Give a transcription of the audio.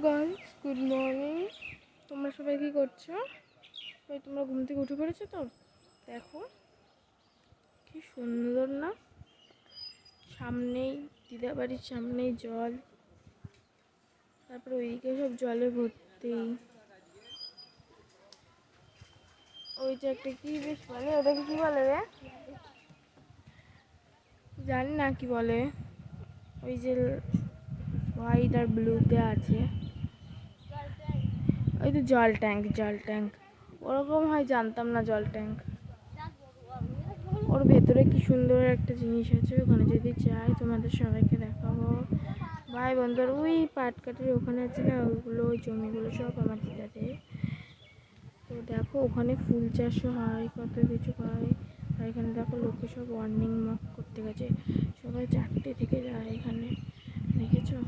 Guys, good morning. তোমরা সবাই কি করছো? ওই তোমরা ঘুম থেকে উঠে পড়েছো তো? দেখো কি সুন্দর না, সামনেই দিদা বাড়ির সামনেই জল, তারপরে ওইদিকে সব জলে ভর্তি। ওই যে একটা কি বেশ বলে, ওটাকে কি বলে রে, জানি না কি বলে, ওই যে হোয়াইট আর ব্লুতে আছে, ওই তো জল ট্যাঙ্ক। জল ট্যাঙ্ক ওরকম হয়, জানতাম না জল ট্যাঙ্ক। ওর ভেতরে কি সুন্দর একটা জিনিস আছে, ওখানে যদি যাই তোমাদের সবাইকে দেখাবো। ভাই বন্ধুর ওই পাট কাটের ওখানে আছে না, ওইগুলো ওই জমিগুলো সব আমার দিদাদের। তো দেখো ওখানে ফুল চাষও হয়, কত কিছু হয়। আর এখানে দেখো লোকে সব মর্নিং ওয়াক করতে গেছে, সবাই 4টে থেকে যায় এখানে, দেখেছো?